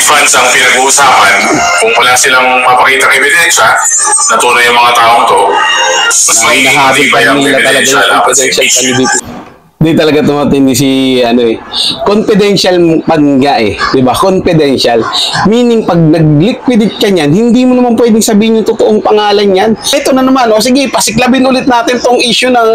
funds ang pinag-uusapan, kung wala silang mapakitang ebidensya na tunay yung mga taong to, mas magiging matibay ang ebidensya laban sa impeachment. Di talaga tumatindi si confidential pan nga di ba? Confidential. Meaning pag nag-liquidate ka niyan, hindi mo naman pwedeng sabihin yung totoong pangalan niyan. Ito na naman, sige, pasiklabin ulit natin tong issue ng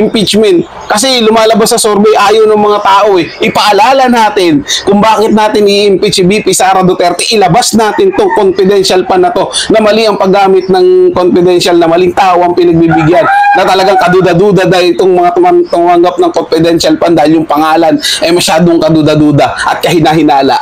impeachment. Kasi lumalabas sa survey, ayaw ng mga tao Ipaalala natin kung bakit natin i-impeach si VP Sara Duterte. Ilabas natin tong confidential pan na to, na mali ang paggamit ng confidential, na maling tao ang pinagbibigyan, na talagang kaduda-duda dahil itong mga tumanggap ng confidential fund dahil yung pangalan ay masyadong kaduda-duda at kahina-hinala.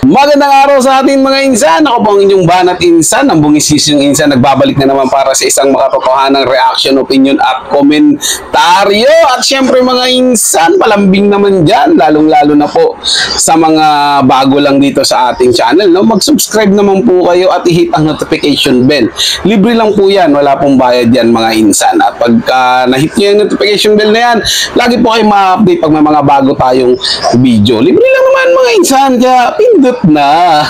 Magandang araw sa atin mga insan. Ako po ang inyong banat insan, ang bungisisyong insan. Nagbabalik na naman para sa isang makatotohanang reaction, opinion at komentaryo. At syempre mga insan, palambing naman dyan, lalong-lalo na po sa mga bago lang dito sa ating channel. Mag-subscribe naman po kayo at i-hit ang notification bell. Libre lang po yan, wala pong bayad yan mga insan. At pagka na-hit nyo yung notification bell na yan, lagi po kayo ma-update pag may mga bago tayong video. Libre lang naman mga insan, kaya pindot na.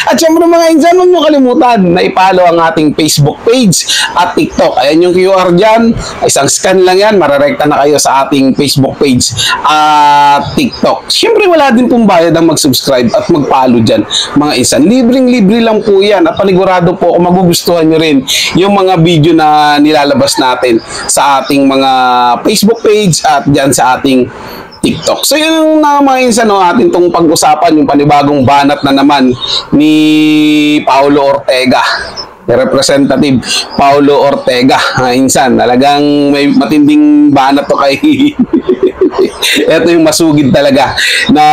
At syempre mga insan, huwag nyo kalimutan na i-follow ang ating Facebook page at TikTok. Ayan yung QR dyan, isang scan lang yan, mararekta na kayo sa ating Facebook page at TikTok. Syempre wala din pong bayad ang mag-subscribe at mag-follow dyan mga insan. Libreng-libre lang po yan at panigurado po kung magugustuhan nyo rin yung mga video na nilalabas natin sa ating mga Facebook page at dyan sa ating TikTok. So yun na mga insan, atin itong pag-usapan, yung panibagong banat na naman ni Paulo Ortega. Representative Paulo Ortega. Insan, talagang may matinding banat to kay ito yung masugid talaga na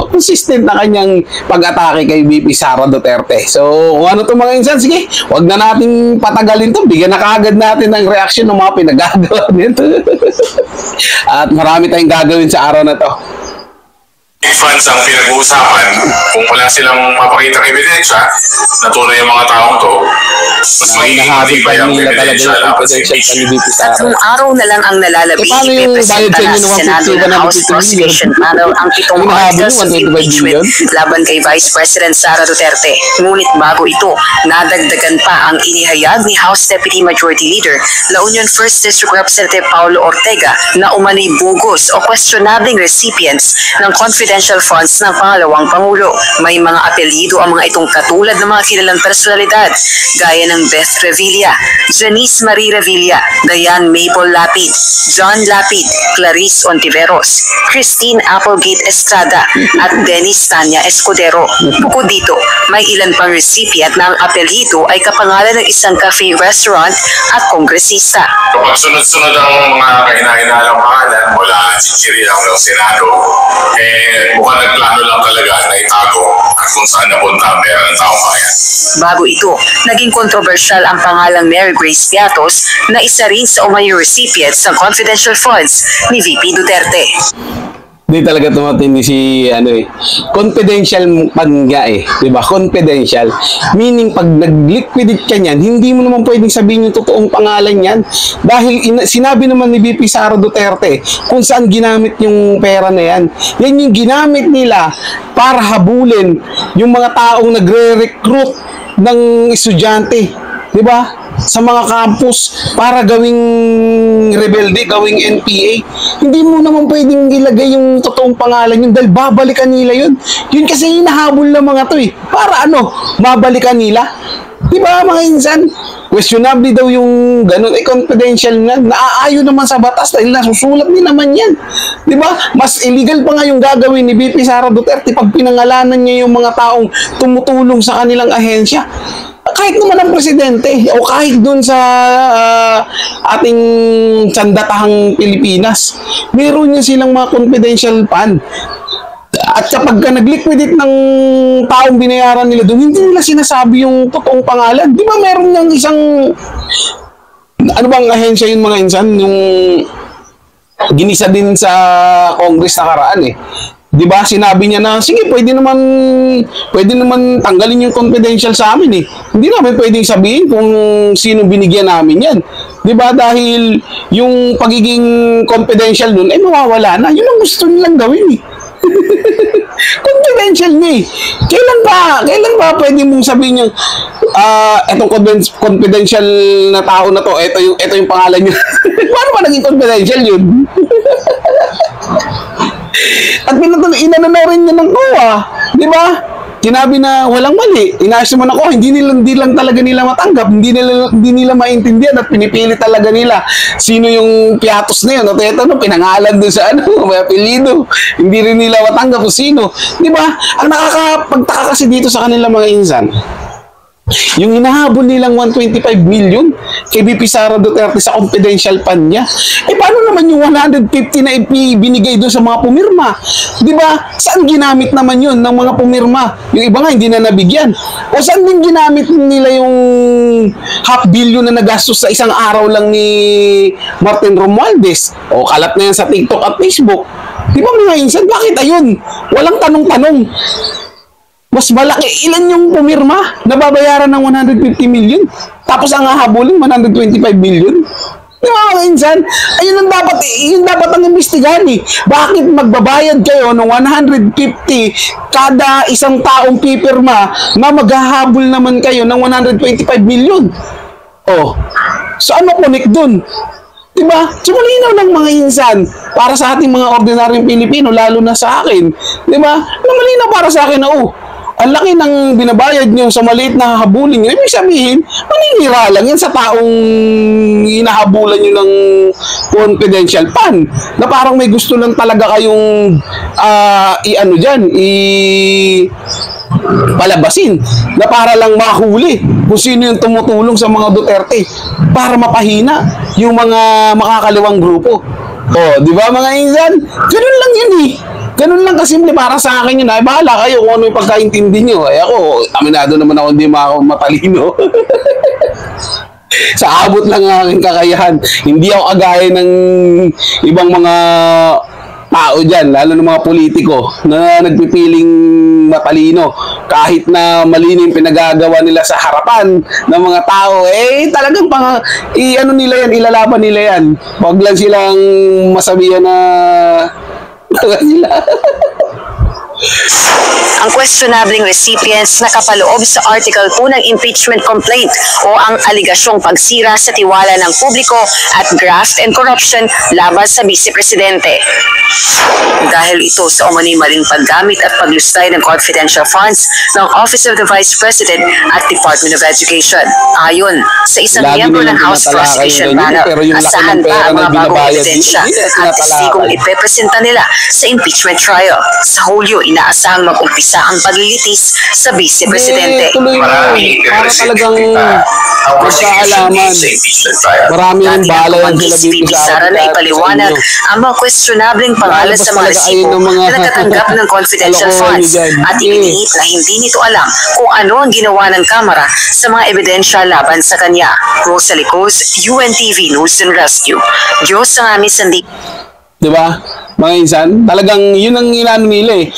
consistent na kanyang pag-atake kay VP Sara Duterte. So, kung ano to mga insan, sige, wag na natin patagalin to. Bigyan na kaagad natin ng reaction ng mga pinagagawa nito. At marami tayong gagawin sa araw na to. Funds ang pinag-uusapan, kung wala silang mapakitang ebidensya na tunay yung mga taong to, mas magiging matibay ang ebidensya laban sa impeachment. Tatlong araw na lang ang nalalabing ipipresenta sa Senado ng House Prosecution Panel ang 7 articles of impeachment laban kay Vice President Sara Duterte. Ngunit bago ito, nadagdagan pa ang inihayag ni House Deputy Majority Leader La Union 1st District Representative Paulo Ortega na umano'y bugos o questionabling recipients ng confidential funds ng pangalawang Pangulo. May mga apelyido ang mga itong katulad ng mga kilalang personalidad gaya ng Beth Revilla, Janice Marie Revilla, Diane Mabel Lapid, John Lapid, Clarice Ontiveros, Christine Applegate Estrada at Dennis Tanya Escudero. Bukod dito, may ilan pang recipient na ang apelyido ay kapangalan ng isang cafe restaurant at kongresista. Kapag sunod-sunod ang mga kahina-hinalang pangalan mula chichiri hanggang Senado, mukhang nagplano lang talaga na itago at kung saan napunta ang pera ng taong bayan. Bago ito, naging kontrobersyal ang pangalang Mary Grace Piatos na isa rin sa umayo recipients ng confidential funds ni VP Duterte. Di talaga tumatindi si confidential pan nga di ba? Confidential. Meaning pag nag-liquidate ka niyan, hindi mo naman pwedeng sabihin yung totoong pangalan niyan. Dahil sinabi naman ni VP Sara Duterte kung saan ginamit yung pera na yan. Yan yung ginamit nila para habulin yung mga taong nagre-recruit ng estudyante. Di ba? Sa mga campus para gawing rebelde, gawing NPA. Hindi mo naman pwedeng ilagay yung totoong pangalan yun dahil babalikan nila yun. Yun kasi hinahabol ng mga to Para mabalikan nila. Di ba mga insan? Questionable daw yung ganun. Confidential na. Naaayon naman sa batas dahil nasusulat din naman yan. Di ba? Mas illegal pa nga yung gagawin ni VP Sara Duterte pag pinangalanan niya yung mga taong tumutulong sa kanilang ahensya. Kahit naman ang presidente o kahit dun sa ating sandatahang Pilipinas, meron niya silang mga confidential fund. At kapag nag-liquidate ng taong binayaran nila doon, hindi nila sinasabi yung totoong pangalan. Di ba meron niyang isang bang ahensya yun mga insan, yung ginisa din sa Congress nakaraan Di ba? Sinabi niya na, sige, pwede naman tanggalin yung confidential sa amin Hindi namin pwedeng sabihin kung sino binigyan namin yan. Di ba? Dahil yung pagiging confidential nun, mawawala na. Yun ang gusto nilang gawin confidential niya eh. Kailan ba pwede mong sabihin yung etong confidential na tao na to, ito yung pangalan niya. Paano ba naging confidential yun? At inananaw rin niya ng COA, di ba? Sinabi na walang mali, inaasya mo na ko, hindi lang talaga nila matanggap, hindi nila maintindihan at pinipili talaga nila sino yung piatos na yun. At ito, pinangalan doon sa may apelido, hindi rin nila matanggap kung sino. Di ba? Ang nakakapagtaka kasi dito sa kanila mga insan, yung hinahabol nilang 125 million kay BP Sara Duterte sa confidential fund niya, paano naman yung 150 na binigay doon sa mga pumirma? Di ba? Saan ginamit naman yun ng mga pumirma? Yung iba nga hindi na nabigyan. O saan din ginamit nila yung $500 million na nagastos sa isang araw lang ni Martin Romualdez? O kalat na yan sa TikTok at Facebook. Di ba mga insan? Bakit ayun? Walang tanong-tanong. Mas malaki, ilan yung pumirma na babayaran ng 150 million? Tapos ang hahabulin, 125 million? Di ba mga insan? Ayun dapat ang imbestigahan eh. Bakit magbabayad kayo ng 150 kada isang taong pipirma na maghahabol naman kayo ng 125 million? Oh, so ano connect dun? Diba? So malinaw ng mga insan para sa ating mga ordinaryong Pilipino, lalo na sa akin. Diba? Malinaw para sa akin na ang laki ng binabayad nyo sa maliit na hahabulin nyo, ibig sabihin, maninira lang yan sa taong hinahabulan nyo ng confidential fund. Na parang may gusto lang talaga kayong palabasin. Na para lang mahuli kung sino yung tumutulong sa mga Duterte para mapahina yung mga makakaliwang grupo. O, di ba mga insan? Ganun lang yun eh. Ganun lang kasimple para sa akin yun. Ay, bahala kayo kung ano yung pagkaintindi nyo. Ay ako, aminado naman ako hindi matalino. Sa abot lang ang aking kakayahan. Hindi ako kagaya ng ibang mga tao dyan, lalo ng mga politiko na nagpipiling matalino. Kahit na malino yung pinagagawa nila sa harapan ng mga tao, talagang nila yan, ilalaban nila yan. Huwag lang silang masabihan na sila. Ang questionabling recipients na kapaloob sa Article 2 ng impeachment complaint o ang aligasyong pagsira sa tiwala ng publiko at graft and corruption laban sa Vice Presidente. Dahil ito sa umano'y maling paggamit at paglustay ng confidential funds ng Office of the Vice President at Department of Education. Ayon sa isang miyembro ng House Prosecution Panel, asahan pa ang mga bagong ebidensya at testigong ipepresenta nila sa impeachment trial. Sa Hulyo, inaasahang mag-umpisa ang paglilitis sa Vice Presidente. Marami talagang magkaalaman. Marami ang bala yan sila BP Sara na ipaliwanag ang mga questionabling pangalan sa mga resibo na nagtatanggap ng confidential funds at ibinihit na hindi nito alam kung ano ang ginawa ng Kamara sa mga ebidensya laban sa kanya. Rosalie Cruz, UNTV News and Rescue. Diyos ang aming sandi. Diba? Mga insan, talagang yun ang inano nila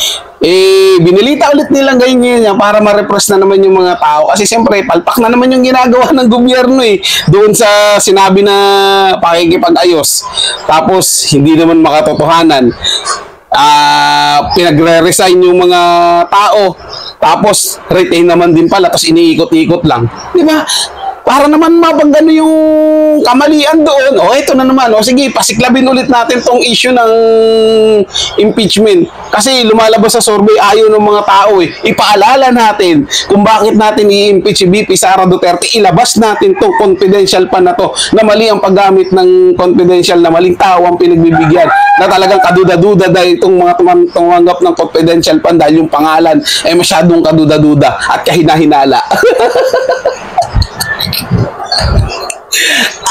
binilita ulit nilang ganyan yan para ma-repress na naman yung mga tao. Kasi siyempre, palpak na naman yung ginagawa ng gobyerno doon sa sinabi na pakikipag-ayos. Tapos, hindi naman makatotohanan. Pinagre-resign yung mga tao. Tapos, retain naman din pala. Tapos, iniikot-ikot lang. Diba? Para naman mapagano yung kamalian doon. Ito na naman. Sige, pasiklabin ulit natin tong issue ng impeachment. Kasi lumalabas sa survey, ayaw ng mga tao Ipaalala natin kung bakit natin i-impeach si BP Sara Duterte. Ilabas natin tong confidential fund na to, na mali ang paggamit ng confidential, na maling tao ang pinagbibigyan, na talagang kaduda-duda dahil itong mga tumanggap ng confidential fund dahil yung pangalan masyadong kaduda-duda at kahina-hinala.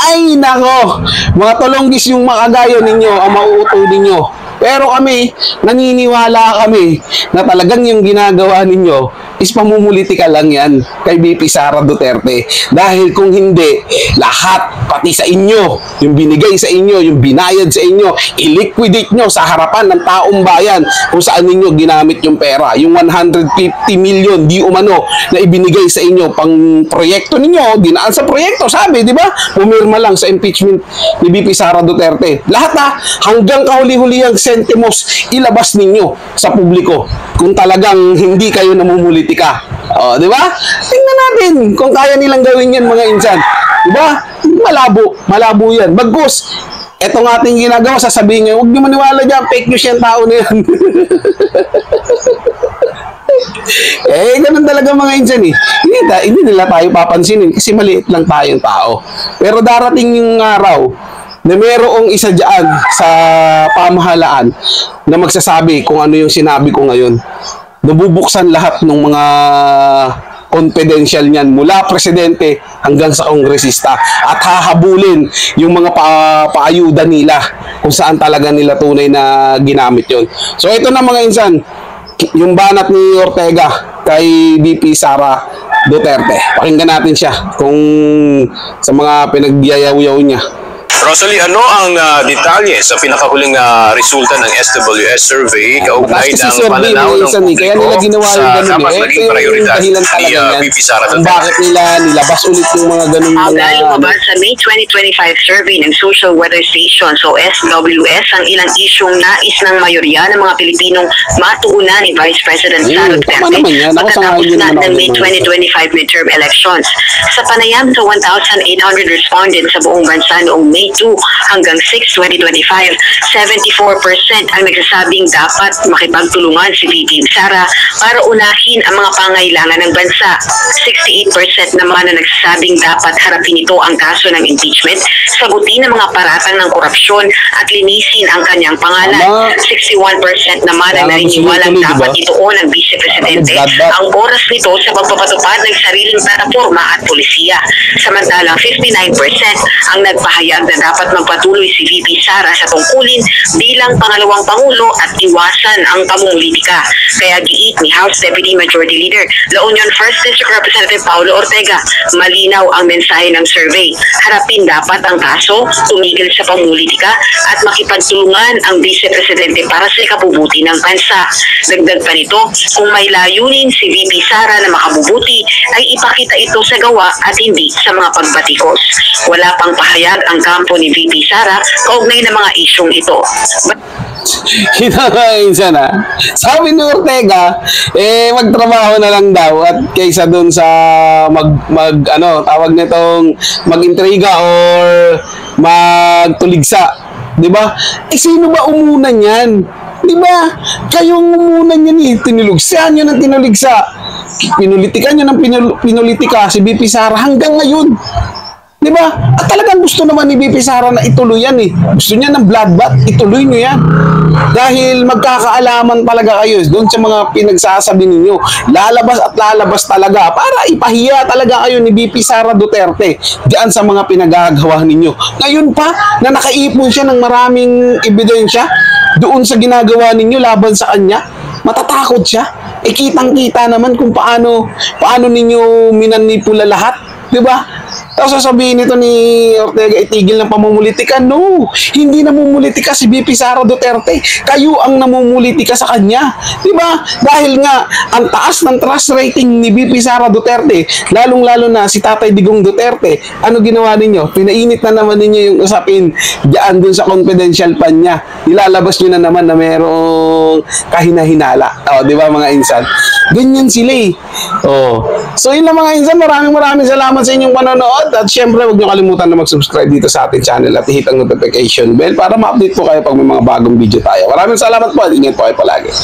Ay nako, mga tulonggis yung makagaya ninyo ang mauuto ninyo. Pero kami, naniniwala kami na talagang yung ginagawa ninyo is pamumulitika lang yan kay BP Sara Duterte. Dahil kung hindi, lahat, pati sa inyo, yung binigay sa inyo, yung binayad sa inyo, i-liquidate nyo sa harapan ng taong bayan kung saan ninyo ginamit yung pera. Yung 150 million di umano na ibinigay sa inyo pang proyekto ninyo, dinaan sa proyekto, sabi, di ba? Pumirma lang sa impeachment ni BP Sara Duterte. Lahat hanggang kahuli-hulihang sentimos ilabas ninyo sa publiko kung talagang hindi kayo namumulitika. O, di ba? Tingnan natin kung kaya nilang gawin yan, mga insan. Di ba? Malabo yan. Bagkus, etong ating ginagawa, sasabihin nyo, huwag nyo maniwala dyan, fake news yan, tao na yan. Ganun talaga mga insan eh. Hindi nila tayo papansinin kasi maliit lang tayong tao. Pero darating yung araw na mayroong isa dyan sa pamahalaan na magsasabi kung ano yung sinabi ko ngayon. Nabubuksan lahat ng mga confidential niyan mula presidente hanggang sa kongresista at hahabulin yung mga paayuda nila kung saan talaga nila tunay na ginamit yon. So ito na mga insan, yung banat ni Ortega kay VP Sara Duterte. Pakinggan natin siya kung sa mga pinagyayaw-yaw niya. Rosalie, ano ang detalye sa pinakahuling resulta ng SWS survey kaugnay ng pananaw ng publiko kaya nila ginawa yung ganun dapat maging prioridad ni VP Sara Duterte? Bakit nila nilabas ulit yung mga ganun mga... lumabas sa May 2025 survey ng Social Weather Station, so SWS, ang ilang isyong nais ng mayorya ng mga Pilipinong matuunan ni Vice President Sara Duterte pagkatapos na ng May 2025 midterm elections. Sa panayam sa 1,800 respondents sa buong bansa noong May 2 hanggang 6, 2025, 74% ang nagsasabing dapat makipagtulungan si VP Sara para unahin ang mga pangailangan ng bansa. 68% naman ang nagsasabing dapat harapin ito ang kaso ng impeachment, sagutin ang mga paratang ng korupsyon at linisin ang kanyang pangalan. 61% naman ang naniniwalang dapat ituon ng Vice Presidente ang oras nito sa pagpapatupad ng sariling plataforma at polisiya. Samantalang 59% ang nagpahayag na dapat magpatuloy si VP Sara sa tungkulin bilang pangalawang pangulo at iwasan ang pamumulitika. Kaya giit ni House Deputy Majority Leader La Union 1st District Representative Paulo Ortega, malinaw ang mensahe ng survey. Harapin dapat ang kaso, tumigil sa pamumulitika at makipagtulungan ang Vice Presidente para sa ikabubuti ng bansa. Dagdag pa nito, kung may layunin si VP Sara na makabubuti, ay ipakita ito sa gawa at hindi sa mga pagbatikos. Wala pang pahayag ang kampo ni VP Sara kaugnay ng mga isyong ito. Insan sabi ni Ortega, magtrabaho na lang daw at kaysa dun sa tawag nitong mag-intriga or magtuligsa. Diba? Sino ba umunan yan? Diba? Kayong umunan yan eh. Tinulugsahan nyo ng tinuligsa. Pinulitikan nyo ng pinulitika si VP Sara hanggang ngayon. Diba? At talagang gusto naman ni VP Sara na ituloy yan eh. Gusto niya ng bloodbath, ituloy nyo yan. Dahil magkakaalaman talaga kayo doon sa mga pinagsasabi ninyo. Lalabas at lalabas talaga para ipahiya talaga kayo ni VP Sara Duterte diyan sa mga pinagagawa ninyo. Ngayon pa na nakaipon siya ng maraming ebidensya doon sa ginagawa ninyo laban sa kanya, matatakot siya. Kitang-kita naman kung paano ninyo minanipula lahat. Diba? Tapos sasabihin nito ni Ortega, itigil ng pamumulitika. No, hindi namumulitika si VP Sara Duterte. Kayo ang namumulitika sa kanya. Diba? Dahil nga, ang taas ng trust rating ni VP Sara Duterte, lalong-lalo na si Tatay Digong Duterte, ano ginawa ninyo? Pinainit na naman ninyo yung usapin diyan dun sa confidential pan niya. Ilalabas nyo na naman na merong kahina-hinala. Diba mga insan? Ganyan sila eh. So yun lang mga insan, maraming salamat sa inyong panonood at syempre huwag nyo kalimutan na mag-subscribe dito sa ating channel at hit ang notification bell para ma-update po kayo pag may mga bagong video tayo. Maraming salamat po at ingat po kayo palagi.